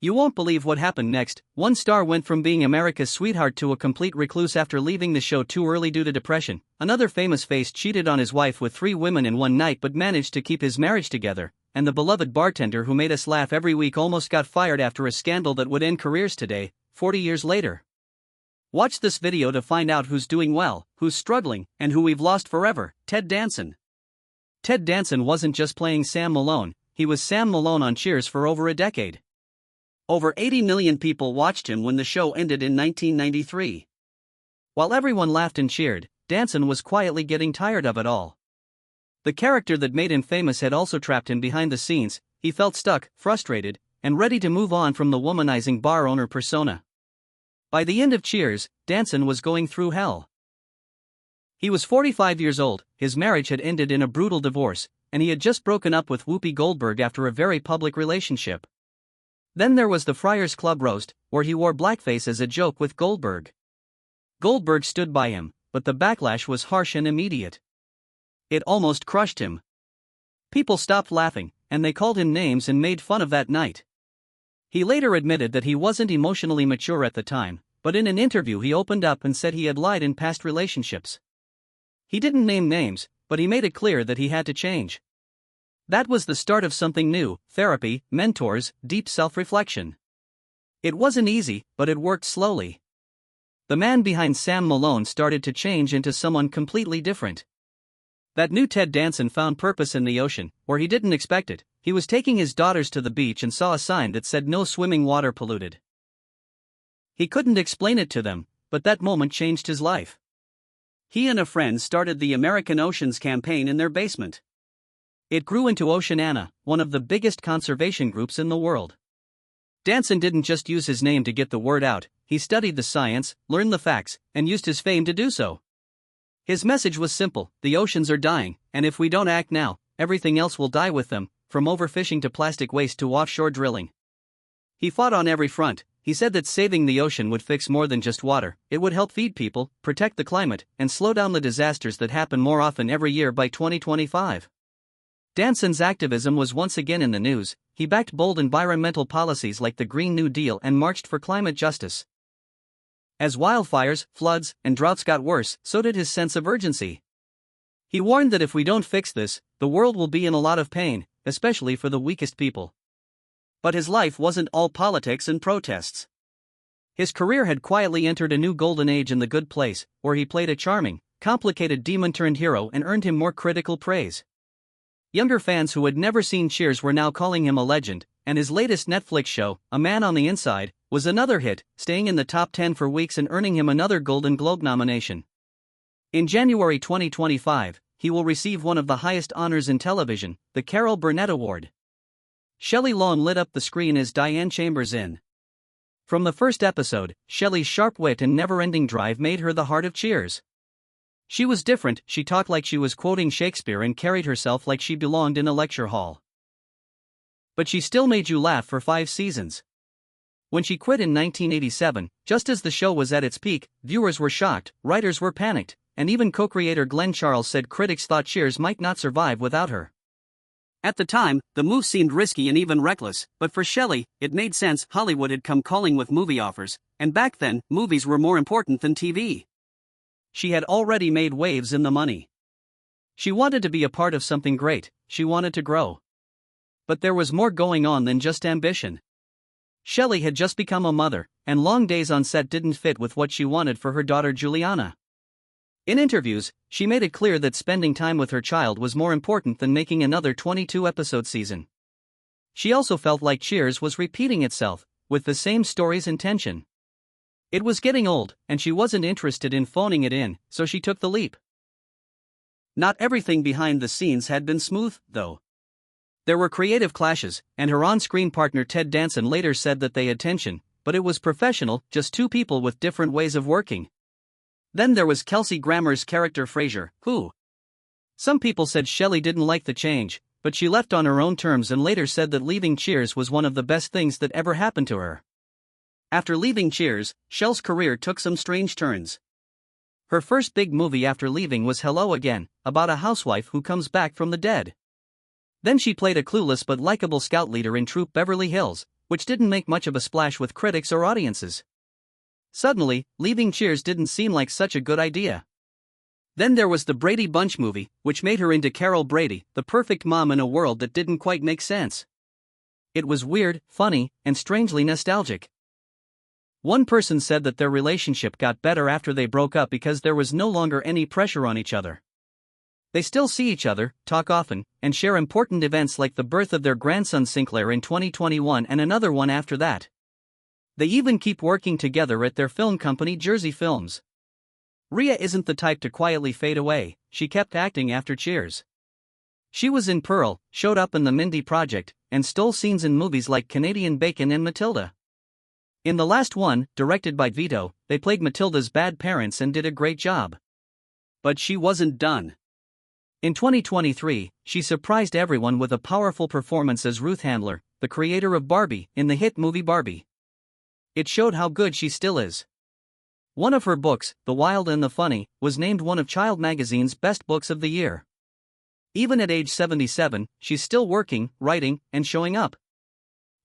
You won't believe what happened next. One star went from being America's sweetheart to a complete recluse after leaving the show too early due to depression. Another famous face cheated on his wife with 3 women in one night but managed to keep his marriage together. And the beloved bartender who made us laugh every week almost got fired after a scandal that would end careers today, 40 years later. Watch this video to find out who's doing well, who's struggling, and who we've lost forever. Ted Danson. Ted Danson wasn't just playing Sam Malone, he was Sam Malone on Cheers for over a decade. Over 80 million people watched him when the show ended in 1993. While everyone laughed and cheered, Danson was quietly getting tired of it all. The character that made him famous had also trapped him behind the scenes. He felt stuck, frustrated, and ready to move on from the womanizing bar owner persona. By the end of Cheers, Danson was going through hell. He was 45 years old, his marriage had ended in a brutal divorce, and he had just broken up with Whoopi Goldberg after a very public relationship. Then there was the Friars Club roast, where he wore blackface as a joke with Goldberg. Goldberg stood by him, but the backlash was harsh and immediate. It almost crushed him. People stopped laughing, and they called him names and made fun of that night. He later admitted that he wasn't emotionally mature at the time, but in an interview he opened up and said he had lied in past relationships. He didn't name names, but he made it clear that he had to change. That was the start of something new: therapy, mentors, deep self-reflection. It wasn't easy, but it worked slowly. The man behind Sam Malone started to change into someone completely different. That new Ted Danson found purpose in the ocean, where he didn't expect it. He was taking his daughters to the beach and saw a sign that said "No swimming, water polluted." He couldn't explain it to them, but that moment changed his life. He and a friend started the American Oceans campaign in their basement. It grew into Oceana, one of the biggest conservation groups in the world. Danson didn't just use his name to get the word out, he studied the science, learned the facts, and used his fame to do so. His message was simple: the oceans are dying, and if we don't act now, everything else will die with them, from overfishing to plastic waste to offshore drilling. He fought on every front. He said that saving the ocean would fix more than just water, it would help feed people, protect the climate, and slow down the disasters that happen more often every year by 2025. Danson's activism was once again in the news. He backed bold environmental policies like the Green New Deal and marched for climate justice. As wildfires, floods, and droughts got worse, so did his sense of urgency. He warned that if we don't fix this, the world will be in a lot of pain, especially for the weakest people. But his life wasn't all politics and protests. His career had quietly entered a new golden age in The Good Place, where he played a charming, complicated demon-turned-hero and earned him more critical praise. Younger fans who had never seen Cheers were now calling him a legend, and his latest Netflix show, A Man on the Inside, was another hit, staying in the top 10 for weeks and earning him another Golden Globe nomination. In January 2025, he will receive one of the highest honors in television, the Carol Burnett Award. Shelley Long lit up the screen as Diane Chambers in. From the first episode, Shelley's sharp wit and never-ending drive made her the heart of Cheers. She was different, she talked like she was quoting Shakespeare and carried herself like she belonged in a lecture hall. But she still made you laugh for 5 seasons. When she quit in 1987, just as the show was at its peak, viewers were shocked, writers were panicked, and even co-creator Glenn Charles said critics thought Cheers might not survive without her. At the time, the move seemed risky and even reckless, but for Shelley, it made sense. Hollywood had come calling with movie offers, and back then, movies were more important than TV. She had already made waves in the money. She wanted to be a part of something great, she wanted to grow. But there was more going on than just ambition. Shelley had just become a mother, and long days on set didn't fit with what she wanted for her daughter Juliana. In interviews, she made it clear that spending time with her child was more important than making another 22-episode season. She also felt like Cheers was repeating itself, with the same stories and tension. It was getting old, and she wasn't interested in phoning it in, so she took the leap. Not everything behind the scenes had been smooth, though. There were creative clashes, and her on-screen partner Ted Danson later said that they had tension, but it was professional, just 2 people with different ways of working. Then there was Kelsey Grammer's character Frasier, who. Some people said Shelley didn't like the change, but she left on her own terms and later said that leaving Cheers was one of the best things that ever happened to her. After leaving Cheers, Shell's career took some strange turns. Her first big movie after leaving was Hello Again, about a housewife who comes back from the dead. Then she played a clueless but likable scout leader in Troop Beverly Hills, which didn't make much of a splash with critics or audiences. Suddenly, leaving Cheers didn't seem like such a good idea. Then there was the Brady Bunch movie, which made her into Carol Brady, the perfect mom in a world that didn't quite make sense. It was weird, funny, and strangely nostalgic. One person said that their relationship got better after they broke up because there was no longer any pressure on each other. They still see each other, talk often, and share important events like the birth of their grandson Sinclair in 2021 and another one after that. They even keep working together at their film company Jersey Films. Rhea isn't the type to quietly fade away. She kept acting after Cheers. She was in Pearl, showed up in The Mindy Project, and stole scenes in movies like Canadian Bacon and Matilda. In the last one, directed by Vito, they played Matilda's bad parents and did a great job. But she wasn't done. In 2023, she surprised everyone with a powerful performance as Ruth Handler, the creator of Barbie, in the hit movie Barbie. It showed how good she still is. One of her books, The Wild and the Funny, was named one of Child Magazine's best books of the year. Even at age 77, she's still working, writing, and showing up.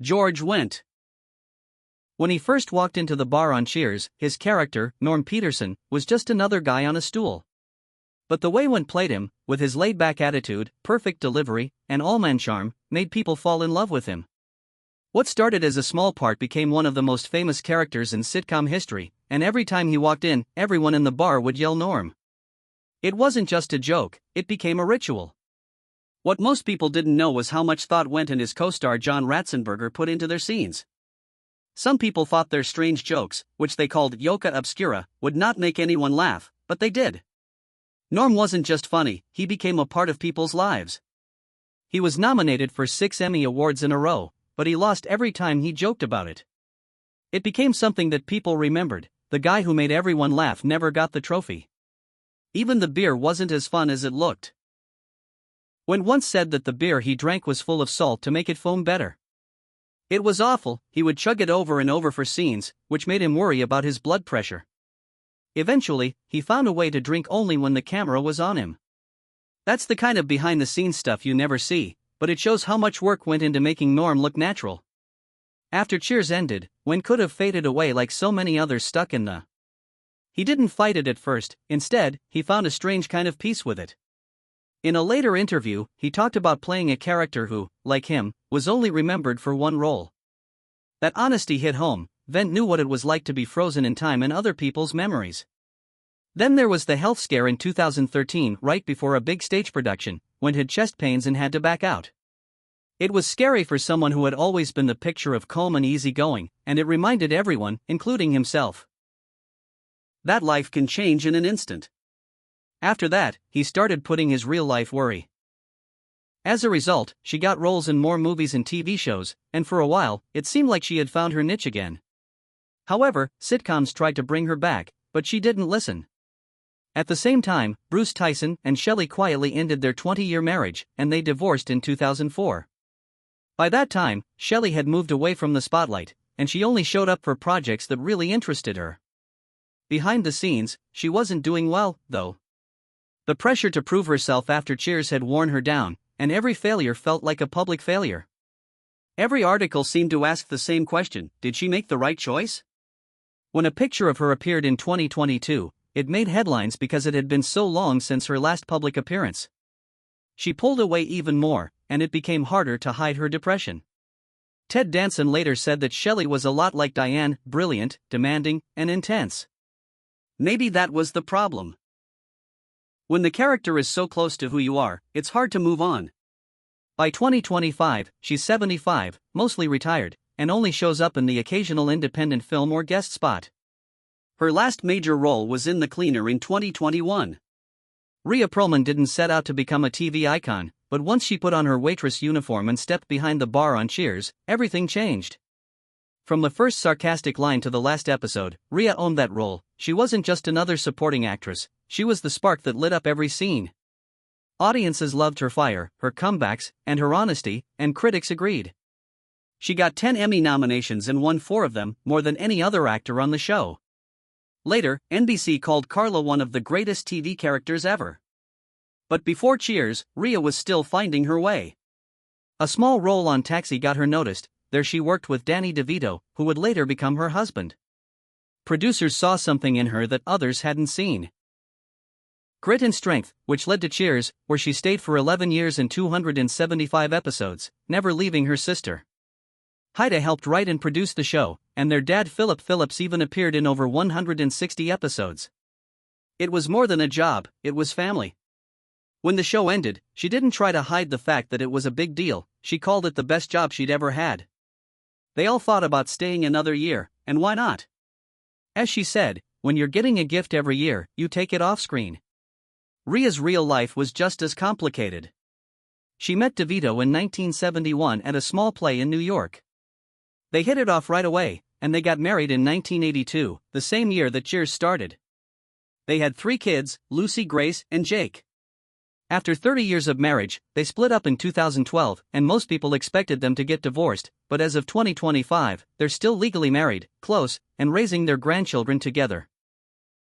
George Wendt. When he first walked into the bar on Cheers, his character, Norm Peterson, was just another guy on a stool. But the way Wendt played him, with his laid-back attitude, perfect delivery, and all-man charm, made people fall in love with him. What started as a small part became one of the most famous characters in sitcom history, and every time he walked in, everyone in the bar would yell Norm. It wasn't just a joke, it became a ritual. What most people didn't know was how much thought Wendt and his co-star John Ratzenberger put into their scenes. Some people thought their strange jokes, which they called yoga obscura, would not make anyone laugh, but they did. Norm wasn't just funny, he became a part of people's lives. He was nominated for 6 Emmy Awards in a row, but he lost every time he joked about it. It became something that people remembered. The guy who made everyone laugh never got the trophy. Even the beer wasn't as fun as it looked. Wendt once said that the beer he drank was full of salt to make it foam better. It was awful. He would chug it over and over for scenes, which made him worry about his blood pressure. Eventually, he found a way to drink only when the camera was on him. That's the kind of behind-the-scenes stuff you never see, but it shows how much work went into making Norm look natural. After Cheers ended, Wendt could have faded away like so many others stuck in the. He didn't fight it at first, instead, he found a strange kind of peace with it. In a later interview, he talked about playing a character who, like him, was only remembered for one role. That honesty hit home. Wendt knew what it was like to be frozen in time in other people's memories. Then there was the health scare in 2013, right before a big stage production, Wendt had chest pains and had to back out. It was scary for someone who had always been the picture of calm and easygoing, and it reminded everyone, including himself, that life can change in an instant. After that, he started putting his real-life worry. As a result, she got roles in more movies and TV shows, and for a while, it seemed like she had found her niche again. However, sitcoms tried to bring her back, but she didn't listen. At the same time, Bruce Tyson and Shelley quietly ended their 20-year marriage, and they divorced in 2004. By that time, Shelley had moved away from the spotlight, and she only showed up for projects that really interested her. Behind the scenes, she wasn't doing well, though. The pressure to prove herself after Cheers had worn her down, and every failure felt like a public failure. Every article seemed to ask the same question: did she make the right choice? When a picture of her appeared in 2022, it made headlines because it had been so long since her last public appearance. She pulled away even more, and it became harder to hide her depression. Ted Danson later said that Shelley was a lot like Diane, brilliant, demanding, and intense. Maybe that was the problem. When the character is so close to who you are, it's hard to move on. By 2025, she's 75, mostly retired, and only shows up in the occasional independent film or guest spot. Her last major role was in The Cleaner in 2021. Rhea Perlman didn't set out to become a TV icon, but once she put on her waitress uniform and stepped behind the bar on Cheers, everything changed. From the first sarcastic line to the last episode, Rhea owned that role. She wasn't just another supporting actress, she was the spark that lit up every scene. Audiences loved her fire, her comebacks, and her honesty, and critics agreed. She got 10 Emmy nominations and won 4 of them, more than any other actor on the show. Later, NBC called Carla one of the greatest TV characters ever. But before Cheers, Rhea was still finding her way. A small role on Taxi got her noticed, there she worked with Danny DeVito, who would later become her husband. Producers saw something in her that others hadn't seen. Grit and strength, which led to Cheers, where she stayed for 11 years and 275 episodes, never leaving her sister. Haida helped write and produce the show, and their dad Philip Phillips even appeared in over 160 episodes. It was more than a job, it was family. When the show ended, she didn't try to hide the fact that it was a big deal. She called it the best job she'd ever had. They all thought about staying another year, and why not? As she said, when you're getting a gift every year, you take it off screen. Rhea's real life was just as complicated. She met DeVito in 1971 at a small play in New York. They hit it off right away, and they got married in 1982, the same year that Cheers started. They had 3 kids, Lucy, Grace, and Jake. After 30 years of marriage, they split up in 2012, and most people expected them to get divorced, but as of 2025, they're still legally married, close, and raising their grandchildren together.